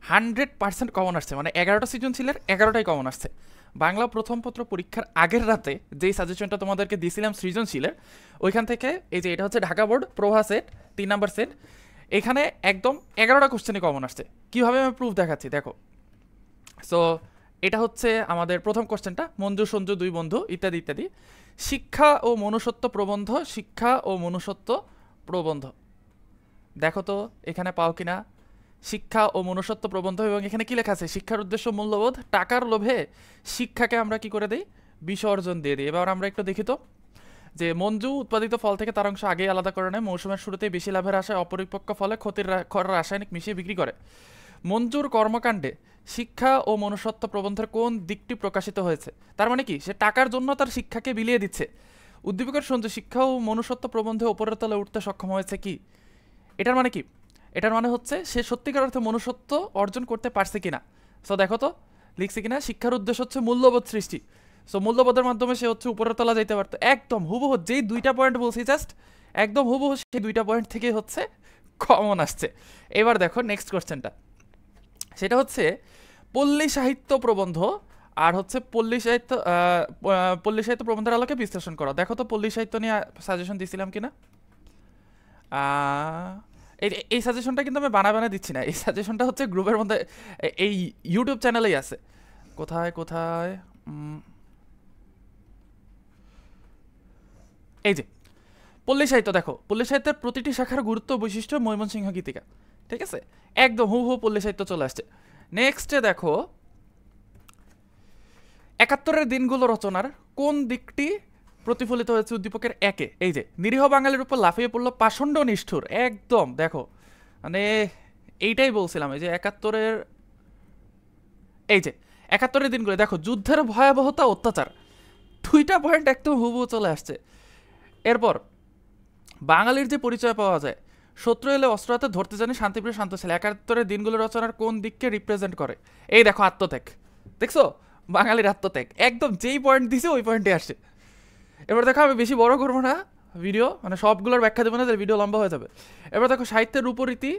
100% common আসছে, মানে 11টা সৃজনশীলের 11টাই common আসছে। বাংলা প্রথম পত্র পরীক্ষার আগের রাতে যেই সাজেশনটা তোমাদেরকে দিয়েছিলাম সৃজনশীলের, ওইখান থেকে এই যে এটা হচ্ছে ঢাকা বোর্ড প্রভা সেট 3 নাম্বার সেট, এখানে একদম 11টা কোশ্চেনই কমন আসছে। কীভাবে আমি প্রুফ দেখাচ্ছি দেখো। সো এটা হচ্ছে আমাদের প্রথম কোশ্চেনটা, মঞ্জু সঞ্জু দুই বন্ধু ইত্যাদি ইত্যাদি। শিক্ষা ও মনুষ্যত্ব প্রবন্ধ, শিক্ষা ও মনুষ্যত্ব প্রবন্ধ, দেখো তো এখানে পাও কিনা শিক্ষা ও মনুষ্যত্ব প্রবন্ধ। এবং এখানে কি লেখা আছে, শিক্ষার উদ্দেশ্য মূল্যবোধ, টাকার লোভে শিক্ষাকে আমরা কি করে দিই, বিসর্জন দিয়ে দিই। এবার আমরা একটু দেখি তো, যে মঞ্জু উৎপাদিত ফল থেকে তার অংশ আগেই আলাদা করে নেয়, মৌসুমের শুরুতেই বেশি লাভের আশায় অপরিপক্ক ফলে ক্ষতির রাসায়নিক মিশিয়ে বিক্রি করে। মঞ্জুর কর্মকাণ্ডে শিক্ষা ও মনুষ্যত্ব প্রবন্ধের কোন দিকটি প্রকাশিত হয়েছে? তার মানে কি, সে টাকার জন্য তার শিক্ষাকে বিলিয়ে দিচ্ছে। উদ্দীপকের সঞ্জু শিক্ষা ও মনুষ্যত্ব প্রবন্ধে ওপরের তলে উঠতে সক্ষম হয়েছে কি? এটার মানে কি, এটার মানে হচ্ছে সে সত্যিকার অর্থে মনুষ্যত্ব অর্জন করতে পারছে কিনা। সো দেখো তো লিখছে কিনা, শিক্ষার উদ্দেশ্য হচ্ছে মূল্যবোধ সৃষ্টি। সো মূল্যবোধের মাধ্যমে সে হচ্ছে উপরের তলা যাইতে পারতো। একদম হুবহু যেই দুইটা পয়েন্ট বলছি জাস্ট একদম হুবহু সেই দুইটা পয়েন্ট থেকে হচ্ছে কমন আসছে। এবার দেখো নেক্সট কোশ্চেনটা, সেটা হচ্ছে পল্লী সাহিত্য প্রবন্ধ আর হচ্ছে পল্লী সাহিত্য প্রবন্ধের আলোকে বিশ্লেষণ করা। দেখো তো পল্লী সাহিত্য নিয়ে সাজেশন দিছিলাম কিনা। এই সাজেশনটা কিন্তু আমি বানা দিচ্ছি না, এই সাজেশনটা হচ্ছে গ্রুপের মধ্যে এই ইউটিউব চ্যানেলেই আছে। কোথায় কোথায়, এই যে পল্লী সাহিত্য, দেখো পল্লী সাহিত্যের প্রতিটি শাখার গুরুত্ব বৈশিষ্ট্য ময়মনসিংহ গীতিকা, ঠিক আছে, একদম হুবহু পল্লী সাহিত্য চলে আসছে। নেক্সটে দেখো 71-এর দিনগুলো রচনার কোন দিকটি প্রতিফলিত হয়েছে উদ্দীপকের একে। এই যে নিরীহ বাঙালির উপর লাফিয়ে পড়লো পাষণ্ড নিষ্ঠুর, একদম দেখো মানে এইটাই বলছিলাম, এই যে 71-এর, এই যে 71-এর দিনগুলো দেখো, যুদ্ধের ভয়াবহতা অত্যাচার, দুইটা পয়েন্ট একদম হুবহু চলে আসছে। এরপর বাঙালির যে পরিচয় পাওয়া যায়, শত্রু এলে অস্ত্র হাতে ধরতে জানি শান্তিপ্রিয় শান্ত ছেলে, 71-এর দিনগুলো রচনার কোন দিককে রিপ্রেজেন্ট করে? এই দেখো আত্মত্যাগ, দেখছো বাঙালির আত্মত্যাগ, একদম যেই পয়েন্ট দিছে ওই পয়েন্টে আসছে। এবার দেখো আমি বেশি বড় করবো না ভিডিও, মানে সবগুলোর ব্যাখ্যা দেবো না, ভিডিও লম্বা হয়ে যাবে। এবার দেখো সাহিত্যের রূপরীতি,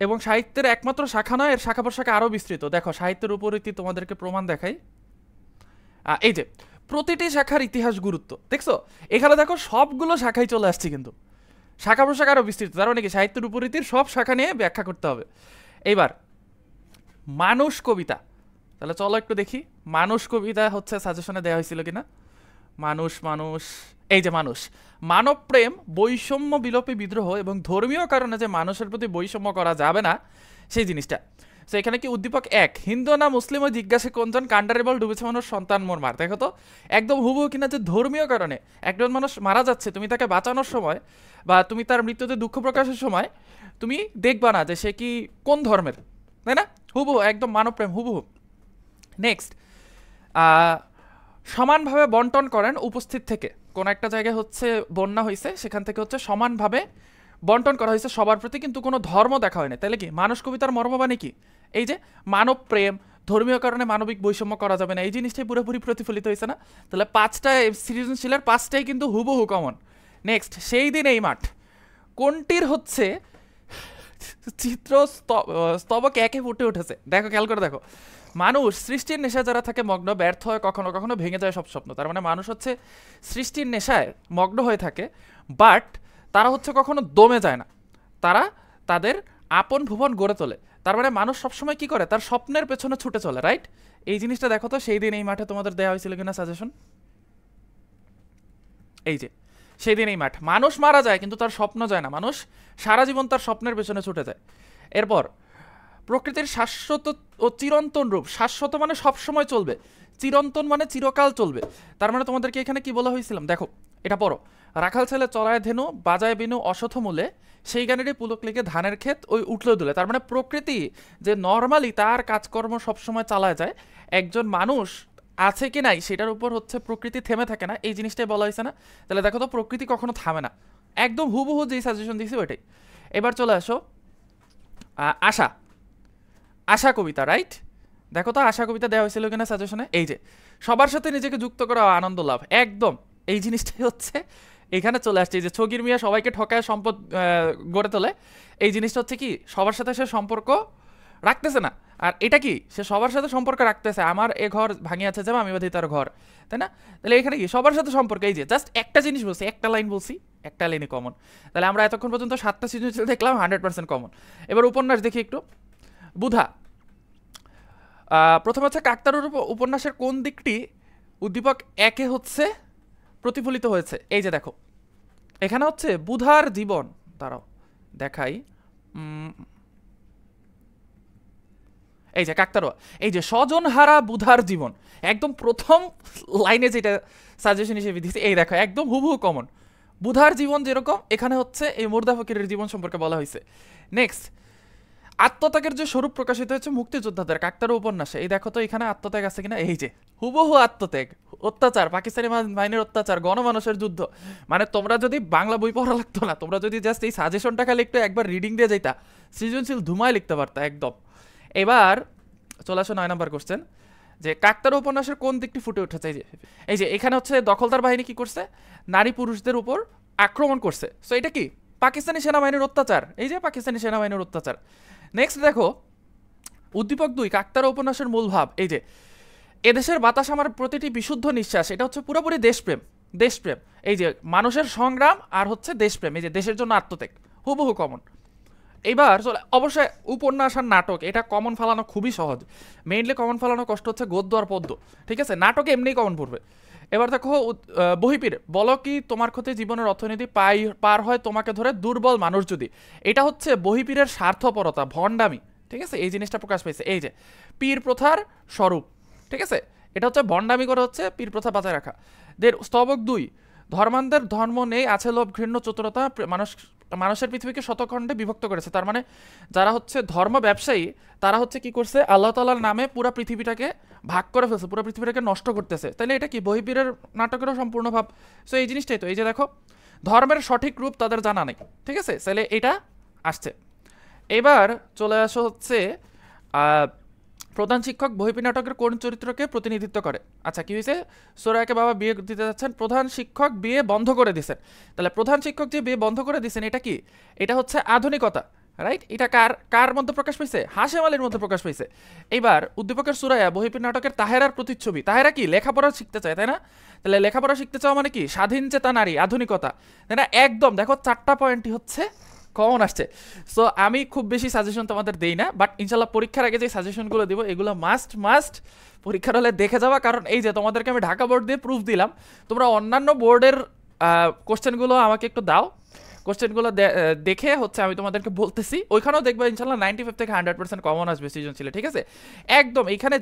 এবং সাহিত্যের একমাত্র শাখা নয়, এর শাখা প্রশাখা আরও বিস্তৃত। দেখো সাহিত্যের রূপরীতি তোমাদেরকে প্রমাণ দেখাই, এই যে প্রতিটি শাখার ইতিহাস গুরুত্ব, দেখছো এখানে দেখো সবগুলো শাখায় চলে আসছে, কিন্তু শাখা প্রশাখা আরও বিস্তৃত, তার মানে কি সাহিত্যের রূপরীতির সব শাখা নিয়ে ব্যাখ্যা করতে হবে। এইবার মানুষ কবিতা, তাহলে চলো একটু দেখি মানুষ কবিতা হচ্ছে সাজেশনে দেওয়া হয়েছিল কিনা। মানুষ মানুষ, এই যে মানুষ, মানব প্রেম, বৈষম্য বিলোপে বিদ্রোহ এবং ধর্মীয় কারণে যে মানুষের প্রতি বৈষম্য করা যাবে না সেই জিনিসটা। তো এখানে কি উদ্দীপক 1, হিন্দু না মুসলিম ওই জিজ্ঞাসা কোনজন, কান্ডারি বল ডুবেছে মানুষ সন্তান মোর মার। দেখো তো একদম হুবহু কিনা, যে ধর্মীয় কারণে একজন মানুষ মারা যাচ্ছে, তুমি তাকে বাঁচানোর সময় বা তুমি তার মৃত্যুতে দুঃখ প্রকাশের সময় তুমি দেখবা না যে সে কি কোন ধর্মের, তাই না, হুবহু একদম মানব প্রেম হুবহু। নেক্সট, সমানভাবে বন্টন করেন উপস্থিত থেকে, কোন একটা জায়গায় হচ্ছে বন্যা হয়েছে, সেখান থেকে হচ্ছে সমানভাবে বন্টন করা হয়েছে সবার প্রতি, কিন্তু কোনো ধর্ম দেখা হয় না। তাহলে কি মানুষ কবিতার মর্মবাণী কি, এই যে মানব প্রেম, ধর্মীয় কারণে মানবিক বৈষম্য করা যাবে না, এই জিনিসটাই পুরোপুরি প্রতিফলিত হয়েছে না। তাহলে 5টা সৃজনশীলের 5টাই কিন্তু হুবহু কমন। নেক্সট, সেই দিন এই মাঠ কোনটির হচ্ছে চিত্র স্তবক একে ফুটে উঠেছে। দেখো খেয়াল করে দেখো, মানুষ সৃষ্টির নেশায় যারা থাকে মগ্ন, ব্যর্থ হয় কখনো কখনো, ভেঙে যায় সব স্বপ্ন। তার মানে মানুষ হচ্ছে সৃষ্টির নেশায় মগ্ন হয়ে থাকে, বাট তারা হচ্ছে কখনো দমে যায় না, তারা তাদের আপন ভুবন গড়ে তোলে। তার মানে মানুষ সবসময় কি করে, তার স্বপ্নের পেছনে ছুটে চলে, রাইট। এই জিনিসটা দেখো তো সেই দিন এই মাঠে তোমাদের দেওয়া হয়েছিল কিনা সাজেশন। এই যে সেই দিন এই মাঠ, মানুষ মারা যায় কিন্তু তার স্বপ্ন যায় না, মানুষ সারা জীবন তার স্বপ্নের পেছনে ছুটে যায়। এরপর প্রকৃতির শাশ্বত ও চিরন্তন রূপ, শাশ্বত মানে সবসময় চলবে, চিরন্তন মানে চিরকাল চলবে। তার মানে তোমাদেরকে এখানে কি বলা হয়েছিলাম দেখো, এটা পড়ো, রাখাল ছেলে চড়ায় ধেনু বাজায় বিনু অসথ মূলে, সেই গানেরই পুলক লেগে ধানের ক্ষেত ওই উঠলো দুলে। তার মানে প্রকৃতি যে নর্মালি তার কাজকর্ম সবসময় চালায় যায়, একজন মানুষ আছে কি নাই সেটার উপর হচ্ছে প্রকৃতি থেমে থাকে না, এই জিনিসটাই বলা হয়েছে না। তাহলে দেখো তো প্রকৃতি কখনো থামে না, একদম হুবহু যেই সাজেশন দিয়েছি ওইটাই। এবার চলে আসো আশা, আশা কবিতা, রাইট। দেখো তো আশা কবিতা দেওয়া হয়েছিল কিনা সাজেশনে। এই যে সবার সাথে নিজেকে যুক্ত করা আনন্দ লাভ, একদম এই জিনিসটাই হচ্ছে এখানে চলে আসছে। এই যে ছগির মিয়া সবাইকে ঠকায় সম্পদ গড়ে তোলে, এই জিনিসটা হচ্ছে কি সবার সাথে সে সম্পর্ক রাখতেছে না। আর এটা কি, সে সবার সাথে সম্পর্ক রাখতেছে, আমার এ ঘর ভাঙিয়াছে যেমন আমি বাঁধি তার ঘর, তাই না? তাহলে এখানে কি সবার সাথে সম্পর্ক, এই যে জাস্ট একটা জিনিস বলছি, একটা লাইন বলছি, একটা লাইনে কমন। তাহলে আমরা এতক্ষণ পর্যন্ত 7টা সৃজনশীল দেখলাম 100% কমন। এবার উপন্যাস দেখি একটু। বুধা, প্রথমে হচ্ছে কাকতাড়ুর উপন্যাসের কোন দিকটি উদ্দীপক একে হচ্ছে প্রতিফলিত হয়েছে? এই যে দেখো এখানে হচ্ছে বুধার জীবন, দাঁড়াও দেখাই, এই যে কাকতাড়ুয়া, এই যে স্বজনহারা বুধার জীবন, একদম প্রথম লাইনে যেটা সাজেশন হিসেবে দিচ্ছে, এই দেখো একদম হুবহু কমন। বুধার জীবন যেরকম এখানে হচ্ছে এই মুর্দা ফকিরের জীবন সম্পর্কে বলা হয়েছে। নেক্সট, আত্মত্যাগের যে স্বরূপ প্রকাশিত হয়েছে মুক্তিযোদ্ধাদের কাকতাড়ুয়া উপন্যাসে, এই দেখো তো এখানে আত্মত্যাগ আছে কিনা, এই যে হুবহু আত্মত্যাগ, অত্যাচার, পাকিস্তানি বাহিনীর অত্যাচার, গণমানুষের যুদ্ধ। মানে তোমরা যদি বাংলা বই পড়া লাগতো না, তোমরা যদি জাস্ট এই সাজেশনটা খালি একটু একবার রিডিং দিয়ে যাইতা, সৃজনশীল ধুমায় লিখতে পারতা একদম। এবার চলে আসো 9 নম্বর কোশ্চেন, যে কাকতাড়ুয়া উপন্যাসের কোন দিকটি ফুটে উঠেছে? এই যে এখানে হচ্ছে দখলদার বাহিনী কি করছে, নারী পুরুষদের উপর আক্রমণ করছে। সো এটা কি পাকিস্তানি সেনাবাহিনীর অত্যাচার, এই যে পাকিস্তানি সেনাবাহিনীর অত্যাচার। নেক্সট দেখো উদ্দীপক 2 কাকতাড়ুয়া উপন্যাসের মূল ভাব, এই যে এদেশের বাতাস আমার প্রতিটি বিশুদ্ধ নিঃশ্বাস, এটা হচ্ছে পুরোপুরি দেশপ্রেম, দেশপ্রেম, এই যে মানুষের সংগ্রাম আর হচ্ছে দেশপ্রেম, এই যে দেশের জন্য আত্মত্যাগ, হুবহু কমন। এইবার চলে অবশ্যই উপন্যাস আর নাটক, এটা কমন ফালানো খুবই সহজ, মেইনলি কমন ফালানো কষ্ট হচ্ছে গদ্য আর পদ্য, ঠিক আছে? নাটকে এমনিই কমন পড়বে। এবার দেখো বহিপীর, বলো কি তোমার ক্ষতি জীবনের অর্থনীতি পার হয় তোমাকে ধরে দুর্বল মানুষ যদি, এটা হচ্ছে বহিপীরের স্বার্থপরতা, ভণ্ডামি, ঠিক আছে? এই জিনিসটা প্রকাশ পেয়েছে। এই যে পীর প্রথার স্বরূপ, ঠিক আছে? এটা হচ্ছে ভণ্ডামি করে হচ্ছে পীর প্রথা বাঁচায় রাখা। স্তবক 2 ধর্মান্ধের ধর্ম নেই, আছে লোভ, ঘৃণ্য, চতুরতা, মানুষের পৃথিবীকে শতখণ্ডে বিভক্ত করেছে। তার মানে যারা হচ্ছে ধর্ম ব্যবসায়ী তারা হচ্ছে কি করছে, আল্লাহ তাআলার নামে পুরো পৃথিবীটাকে ভাগ করে ফেলছে, পুরো পৃথিবীটাকে নষ্ট করতেছে। তাহলে এটা কি বহিপীরের নাটকেরও সম্পূর্ণ ভাব। সো এই জিনিসটাই তো, এই যে দেখো ধর্মের সঠিক রূপ তাদের জানা নেই, ঠিক আছে? তাহলে এটা আসছে। এবার চলে আসো হচ্ছে প্রধান শিক্ষক বহিপীর নাটকের কোন চরিত্রকে প্রতিনিধিত্ব করে? আচ্ছা কি হয়েছে, সোরায়াকে বাবা বিয়ে দিতে যাচ্ছেন, প্রধান শিক্ষক বিয়ে বন্ধ করে দিচ্ছেন। তাহলে প্রধান শিক্ষক যে বিয়ে বন্ধ করে দিচ্ছেন এটা কি, এটা হচ্ছে আধুনিকতা, রাইট? এটা কার কার মধ্যে প্রকাশ পাইছে? হাশেম আলীর মধ্যে প্রকাশ পাইছে। এইবার উদ্দীপকের সুরায়া বহিপীর নাটকের তাহেরার প্রতিচ্ছবি, তাহেরা কি লেখাপড়া শিখতে চায়, তাই না? তাহলে লেখাপড়া শিখতে চাও মানে কি, স্বাধীন চেতা নারী, আধুনিকতা, তাই না? একদম দেখো 4টা পয়েন্টই হচ্ছে কমন আসছে। সো আমি খুব বেশি সাজেশন তোমাদের দেই না, বাট ইনশাল্লাহ পরীক্ষার আগে যে সাজেশনগুলো দিব এগুলো মাস্ট পরীক্ষার হলে দেখে যাওয়া। কারণ এই যে তোমাদেরকে আমি ঢাকা বোর্ড দিয়ে প্রুফ দিলাম, তোমরা অন্যান্য বোর্ডের কোশ্চেনগুলো আমাকে একটু দাও, কোশ্চেনগুলো দেখে হচ্ছে আমি তোমাদেরকে বলতেছি, ওইখানেও দেখবে ইনশাল্লাহ 95 থেকে 100% কমন আসবে সৃজনশীলে, ঠিক আছে? একদম এইখানে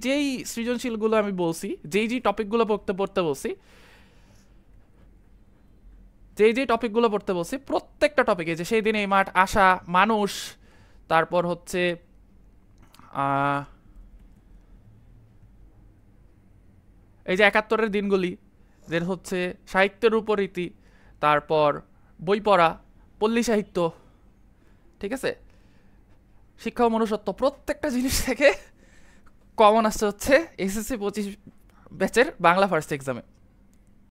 যেই সৃজনশীলগুলো আমি বলছি, যেই টপিকগুলো পড়তে বলছি, যেই টপিকগুলো পড়তে বলছি প্রত্যেকটা টপিকে, যে সেই দিন এই মাঠ, আশা, মানুষ, তারপর হচ্ছে এই যে 71-এর দিনগুলি, যে হচ্ছে সাহিত্যের উপরীতি, তারপর বই পড়া, পল্লী সাহিত্য, ঠিক আছে, শিক্ষা ও মনুষ্যত্ব, প্রত্যেকটা জিনিস থেকে কমন আসছে হচ্ছে এসএসসি 25 ব্যাচের বাংলা ফার্স্ট এক্সামে।